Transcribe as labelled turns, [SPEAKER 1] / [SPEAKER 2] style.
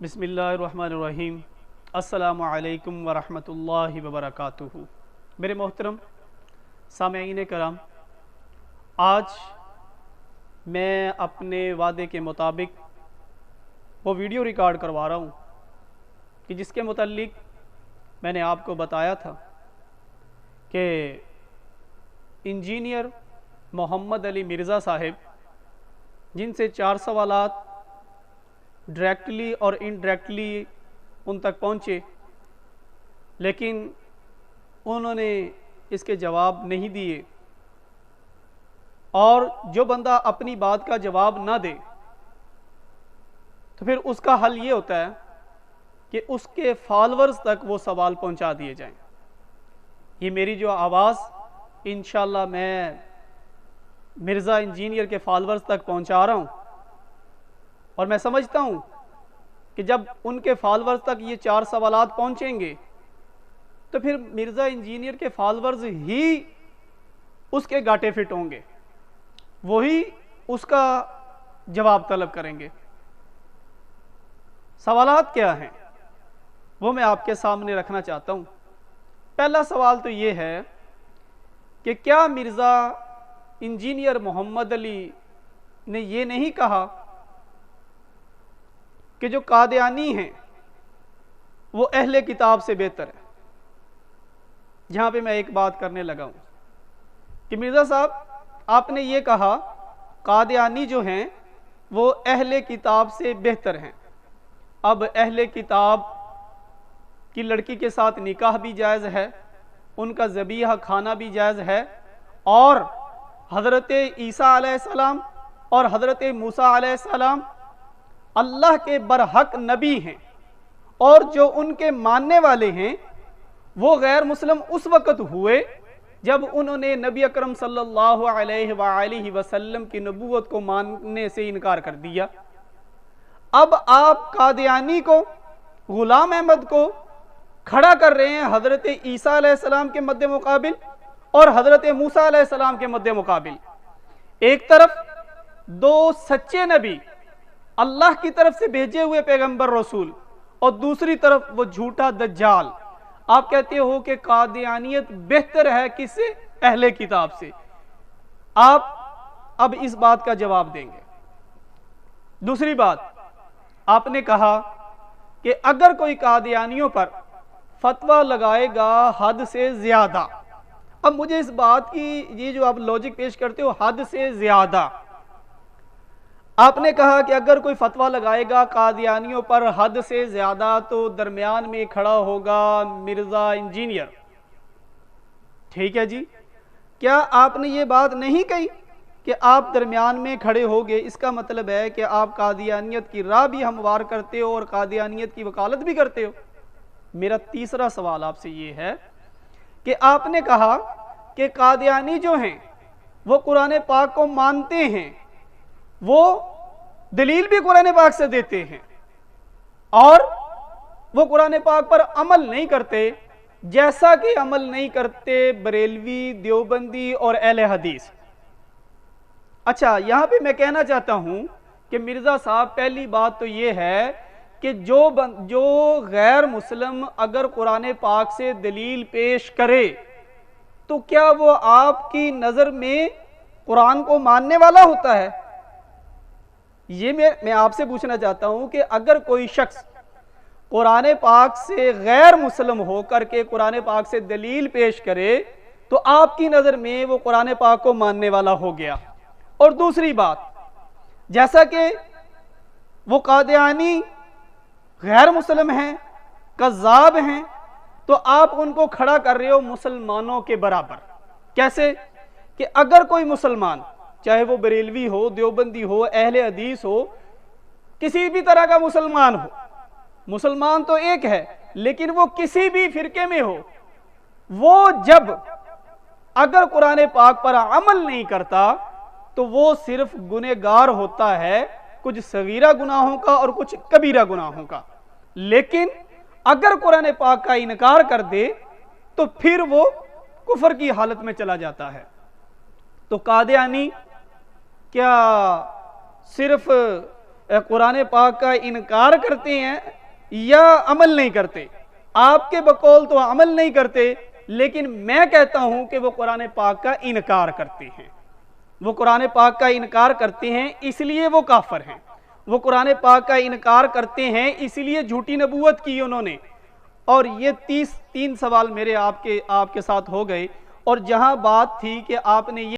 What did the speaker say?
[SPEAKER 1] بسم اللہ الرحمن الرحیم۔ السلام علیکم ورحمۃ اللہ وبرکاتہ۔ میرے محترم سامعین کرام، آج میں اپنے وعدے کے مطابق وہ ویڈیو ریکارڈ کروا رہا ہوں کہ جس کے متعلق میں نے آپ کو بتایا تھا کہ انجینئر محمد علی مرزا صاحب، جن سے 4 سوالات ڈائریکٹلی اور انڈائریکٹلی ان تک پہنچے، لیکن انہوں نے اس کے جواب نہیں دیے، اور جو بندہ اپنی بات کا جواب نہ دے تو پھر اس کا حل یہ ہوتا ہے کہ اس کے فالورز تک وہ سوال پہنچا دیے جائیں۔ یہ میری جو آواز انشاءاللہ میں مرزا انجینئر کے فالورز تک پہنچا رہا ہوں، اور میں سمجھتا ہوں کہ جب ان کے فالورز تک یہ 4 سوالات پہنچیں گے تو پھر مرزا انجینئر کے فالورز ہی اس کے گاٹے فٹ ہوں گے، وہی اس کا جواب طلب کریں گے۔ سوالات کیا ہیں وہ میں آپ کے سامنے رکھنا چاہتا ہوں۔ پہلا سوال تو یہ ہے کہ کیا مرزا انجینئر محمد علی نے یہ نہیں کہا کہ جو قادیانی ہیں وہ اہل کتاب سے بہتر ہے؟ جہاں پہ میں ایک بات کرنے لگا ہوں کہ مرزا صاحب، آپ نے یہ کہا قادیانی جو ہیں وہ اہل کتاب سے بہتر ہیں۔ اب اہل کتاب کی لڑکی کے ساتھ نکاح بھی جائز ہے، ان کا ذبیحہ کھانا بھی جائز ہے، اور حضرت عیسیٰ علیہ السلام اور حضرت موسیٰ علیہ السلام اللہ کے برحق نبی ہیں، اور جو ان کے ماننے والے ہیں وہ غیر مسلم اس وقت ہوئے جب انہوں نے نبی اکرم صلی اللہ علیہ وآلہ وسلم کی نبوت کو ماننے سے انکار کر دیا۔ اب آپ قادیانی کو، غلام احمد کو کھڑا کر رہے ہیں حضرت عیسیٰ علیہ السلام کے مد مقابل اور حضرت موسیٰ علیہ السلام کے مد مقابل۔ ایک طرف 2 سچے نبی، اللہ کی طرف سے بھیجے ہوئے پیغمبر رسول، اور دوسری طرف وہ جھوٹا دجال۔ آپ کہتے ہو کہ قادیانیت بہتر ہے کس سے؟ اہل کتاب سے۔ آپ اب اس بات کا جواب دیں گے۔ دوسری بات، آپ نے کہا کہ اگر کوئی قادیانیوں پر فتویٰ لگائے گا حد سے زیادہ، اب مجھے اس بات کی، یہ جو آپ لوجک پیش کرتے ہو حد سے زیادہ، آپ نے کہا کہ اگر کوئی فتویٰ لگائے گا قادیانیوں پر حد سے زیادہ تو درمیان میں کھڑا ہوگا مرزا انجینئر۔ ٹھیک ہے جی، کیا آپ نے یہ بات نہیں کہی کہ آپ درمیان میں کھڑے ہوگے؟ اس کا مطلب ہے کہ آپ قادیانیت کی راہ بھی ہموار کرتے ہو اور قادیانیت کی وکالت بھی کرتے ہو۔ میرا تیسرا سوال آپ سے یہ ہے کہ آپ نے کہا کہ قادیانی جو ہیں وہ قرآن پاک کو مانتے ہیں، وہ دلیل بھی قرآن پاک سے دیتے ہیں، اور وہ قرآن پاک پر عمل نہیں کرتے جیسا کہ عمل نہیں کرتے بریلوی، دیوبندی اور اہل حدیث۔ اچھا، یہاں پہ میں کہنا چاہتا ہوں کہ مرزا صاحب، پہلی بات تو یہ ہے کہ جو غیر مسلم اگر قرآن پاک سے دلیل پیش کرے تو کیا وہ آپ کی نظر میں قرآن کو ماننے والا ہوتا ہے؟ یہ میں آپ سے پوچھنا چاہتا ہوں کہ اگر کوئی شخص قرآن پاک سے غیر مسلم ہو کر کے قرآن پاک سے دلیل پیش کرے تو آپ کی نظر میں وہ قرآن پاک کو ماننے والا ہو گیا۔ اور دوسری بات، جیسا کہ وہ قادیانی غیر مسلم ہیں، کذاب ہیں، تو آپ ان کو کھڑا کر رہے ہو مسلمانوں کے برابر۔ کیسے؟ کہ اگر کوئی مسلمان، چاہے وہ بریلوی ہو، دیوبندی ہو، اہل حدیث ہو، کسی بھی طرح کا مسلمان ہو، مسلمان تو ایک ہے لیکن وہ کسی بھی فرقے میں ہو، وہ جب اگر قرآن پاک پر عمل نہیں کرتا تو وہ صرف گنہگار ہوتا ہے، کچھ صغیرہ گناہوں کا اور کچھ کبیرہ گناہوں کا، لیکن اگر قرآن پاک کا انکار کر دے تو پھر وہ کفر کی حالت میں چلا جاتا ہے۔ تو قادیانی کیا صرف قرآن پاک کا انکار کرتے ہیں یا عمل نہیں کرتے؟ آپ کے بقول تو عمل نہیں کرتے، لیکن میں کہتا ہوں کہ وہ قرآن پاک کا انکار کرتے ہیں۔ وہ قرآن پاک کا انکار کرتے ہیں اس لیے وہ کافر ہیں، وہ قرآن پاک کا انکار کرتے ہیں اس لیے جھوٹی نبوت کی انہوں نے۔ اور یہ 30 سوال میرے آپ کے ساتھ ہو گئے، اور جہاں بات تھی کہ آپ نے یہ